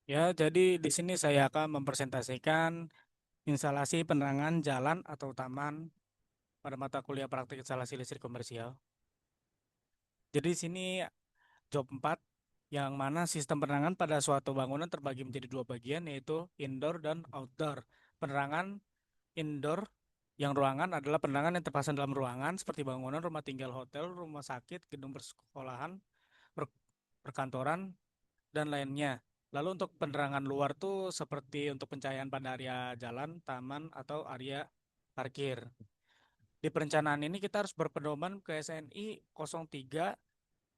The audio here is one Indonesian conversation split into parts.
Ya, jadi di sini saya akan mempresentasikan instalasi penerangan jalan atau taman pada mata kuliah praktik instalasi listrik komersial. Jadi di sini job 4 yang mana sistem penerangan pada suatu bangunan terbagi menjadi dua bagian yaitu indoor dan outdoor. Penerangan indoor yang ruangan adalah penerangan yang terpasang dalam ruangan seperti bangunan, rumah tinggal, hotel, rumah sakit, gedung persekolahan, perkantoran, dan lainnya. Lalu untuk penerangan luar tuh seperti untuk pencahayaan pada area jalan, taman, atau area parkir. Di perencanaan ini kita harus berpedoman ke SNI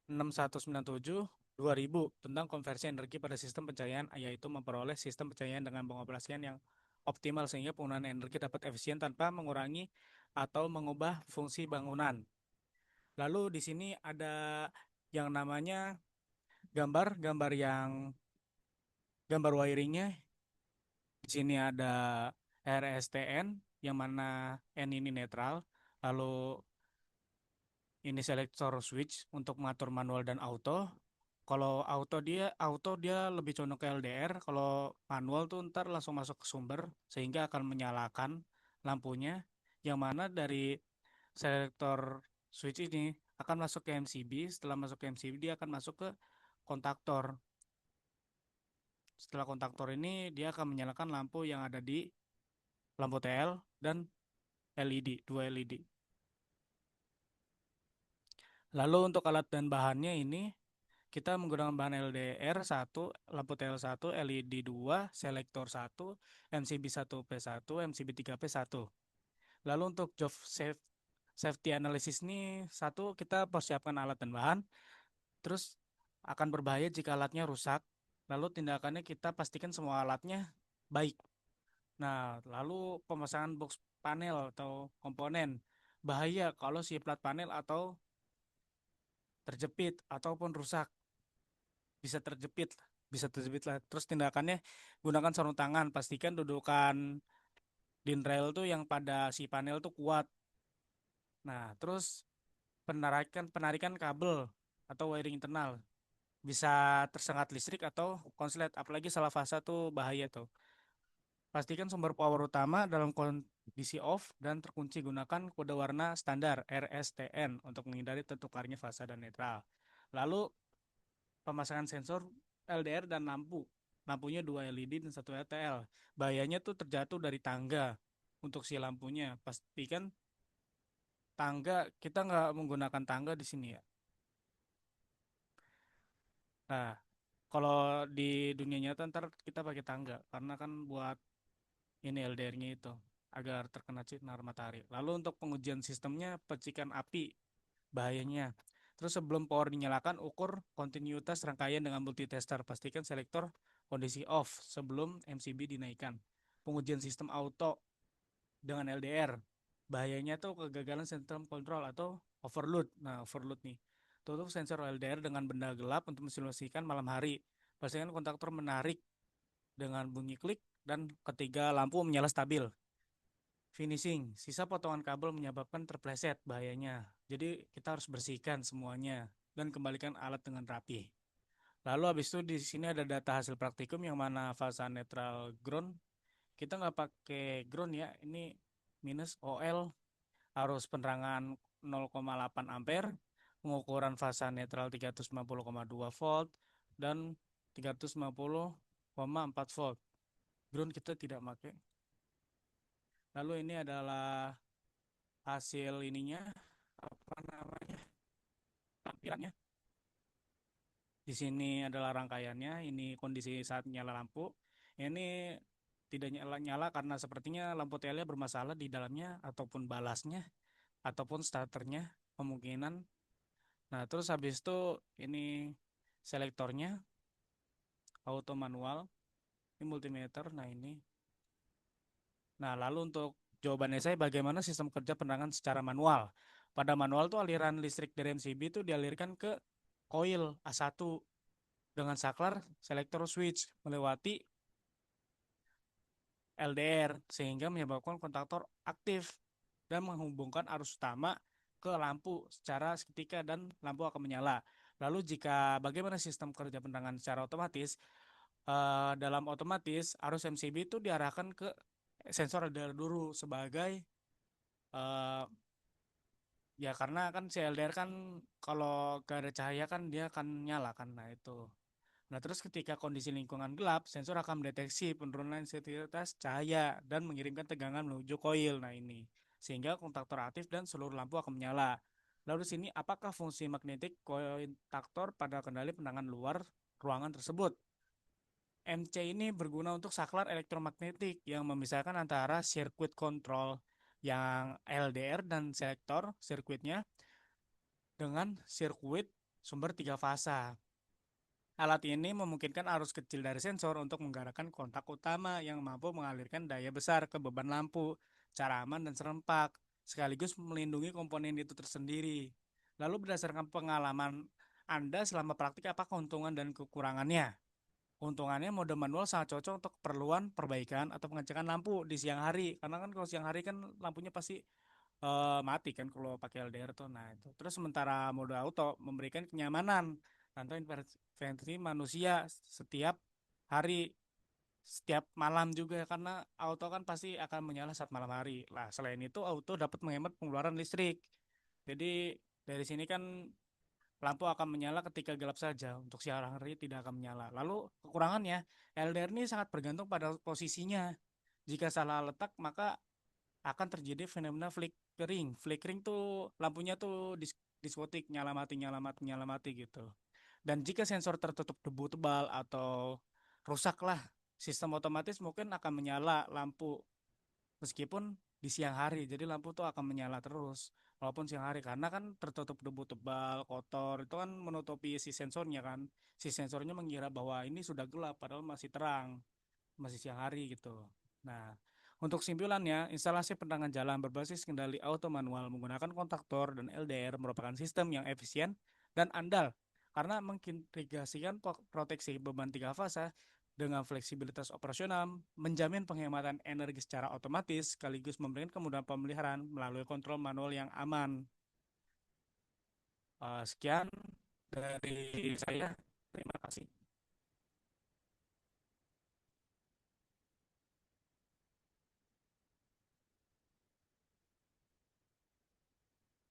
03-6197-2000 tentang konversi energi pada sistem pencahayaan, yaitu memperoleh sistem pencahayaan dengan pengoperasian yang optimal sehingga penggunaan energi dapat efisien tanpa mengurangi atau mengubah fungsi bangunan. Lalu di sini ada yang namanya gambar yang gambar wiringnya. Di sini ada RSTN yang mana N ini netral, lalu ini selektor switch untuk mengatur manual dan auto. Kalau auto dia lebih condong ke LDR, kalau manual tuh ntar langsung masuk ke sumber sehingga akan menyalakan lampunya yang mana dari selektor switch ini akan masuk ke MCB, setelah masuk ke MCB dia akan masuk ke kontaktor. Setelah kontaktor ini dia akan menyalakan lampu yang ada di lampu TL dan LED, dua LED. Lalu untuk alat dan bahannya ini kita menggunakan bahan LDR 1, lampu TL1, LED 2, selektor 1, MCB 1P1, MCB 3P1. Lalu untuk job safety analysis ini satu kita persiapkan alat dan bahan, terus akan berbahaya jika alatnya rusak. Lalu tindakannya kita pastikan semua alatnya baik. Nah, lalu pemasangan box panel atau komponen. Bahaya kalau si plat panel atau terjepit ataupun rusak, bisa terjepit, bisa terjepit lah. Terus tindakannya gunakan sarung tangan, pastikan dudukan din rail tuh yang pada si panel tuh kuat. Nah, terus penarikan penarikan kabel atau wiring internal bisa tersengat listrik atau konslet, apalagi salah fasa tuh bahaya tuh. Pastikan sumber power utama dalam kondisi off dan terkunci. Gunakan kode warna standar RSTN untuk menghindari tertukarnya fasa dan netral. Lalu pemasangan sensor LDR dan lampu. Lampunya 2 LED dan 1 LTL. Bahayanya tuh terjatuh dari tangga untuk si lampunya. Pastikan tangga, kita nggak menggunakan tangga di sini ya. Nah, kalau di dunia nyata ntar kita pakai tangga karena kan buat ini LDR-nya itu agar terkena sinar matahari. Lalu untuk pengujian sistemnya percikan api bahayanya. Terus sebelum power dinyalakan ukur kontinuitas rangkaian dengan multitester. Pastikan selektor kondisi off sebelum MCB dinaikkan. Pengujian sistem auto dengan LDR. Bahayanya tuh kegagalan sistem kontrol atau overload. Nah, overload nih. Tutup sensor LDR dengan benda gelap untuk mensimulasikan malam hari. Pastikan kontaktor menarik dengan bunyi klik dan ketiga lampu menyala stabil. Finishing, sisa potongan kabel menyebabkan terpleset bahayanya. Jadi kita harus bersihkan semuanya dan kembalikan alat dengan rapi. Lalu habis itu di sini ada data hasil praktikum yang mana fasa netral ground. Kita nggak pakai ground ya, ini minus OL, arus penerangan 0,8 ampere, pengukuran fasa netral 350,2 volt dan 350,4 volt. Ground kita tidak pakai. Lalu ini adalah hasil ininya, apa namanya, tampilannya. Di sini adalah rangkaiannya, ini kondisi saat nyala lampu. Ini tidak nyala-nyala karena sepertinya lampu TL bermasalah di dalamnya ataupun balasnya ataupun starternya kemungkinan. Nah, terus habis itu ini selektornya auto manual, ini multimeter. Nah, ini. Nah, lalu untuk jawabannya saya bagaimana sistem kerja penerangan secara manual. Pada manual tuh aliran listrik dari MCB itu dialirkan ke koil A1 dengan saklar selektor switch melewati LDR sehingga menyebabkan kontaktor aktif dan menghubungkan arus utama ke lampu secara seketika dan lampu akan menyala. Lalu jika bagaimana sistem kerja penerangan secara otomatis, dalam otomatis arus MCB itu diarahkan ke sensor LDR dulu sebagai eh, ya karena kan si LDR kan kalau gak ada cahaya kan dia akan nyala kan, nah itu. Nah, terus ketika kondisi lingkungan gelap, sensor akan mendeteksi penurunan intensitas cahaya dan mengirimkan tegangan menuju koil. Nah, ini sehingga kontaktor aktif dan seluruh lampu akan menyala. Lalu di sini apakah fungsi magnetik kontaktor pada kendali penangan luar ruangan tersebut? MC ini berguna untuk saklar elektromagnetik yang memisahkan antara sirkuit kontrol yang LDR dan selektor sirkuitnya dengan sirkuit sumber tiga fasa. Alat ini memungkinkan arus kecil dari sensor untuk menggerakkan kontak utama yang mampu mengalirkan daya besar ke beban lampu secara aman dan serempak, sekaligus melindungi komponen itu tersendiri. Lalu berdasarkan pengalaman Anda selama praktik, apa keuntungan dan kekurangannya? Keuntungannya mode manual sangat cocok untuk keperluan perbaikan atau pengecekan lampu di siang hari. Karena kan kalau siang hari kan lampunya pasti mati kan kalau pakai LDR tuh. Nah, itu. Terus sementara mode auto memberikan kenyamanan tanpa intervensi manusia setiap hari, setiap malam juga karena auto kan pasti akan menyala saat malam hari. Lah, selain itu auto dapat menghemat pengeluaran listrik. Jadi dari sini kan lampu akan menyala ketika gelap saja, untuk siang hari tidak akan menyala. Lalu kekurangannya, LDR ini sangat bergantung pada posisinya. Jika salah letak maka akan terjadi fenomena flickering. Flickering tuh lampunya tuh diskotik, nyala mati nyala mati gitu. Dan jika sensor tertutup debu tebal atau rusaklah, sistem otomatis mungkin akan menyala lampu meskipun di siang hari. Jadi lampu tuh akan menyala terus walaupun siang hari karena kan tertutup debu tebal, kotor itu kan menutupi si sensornya kan. Si sensornya mengira bahwa ini sudah gelap padahal masih terang, masih siang hari gitu. Nah, untuk simpulannya, instalasi penerangan jalan berbasis kendali auto manual menggunakan kontaktor dan LDR merupakan sistem yang efisien dan andal karena mengintegrasikan proteksi beban tiga fasa dengan fleksibilitas operasional, menjamin penghematan energi secara otomatis, sekaligus memberikan kemudahan pemeliharaan melalui kontrol manual yang aman. Sekian dari saya. Terima kasih.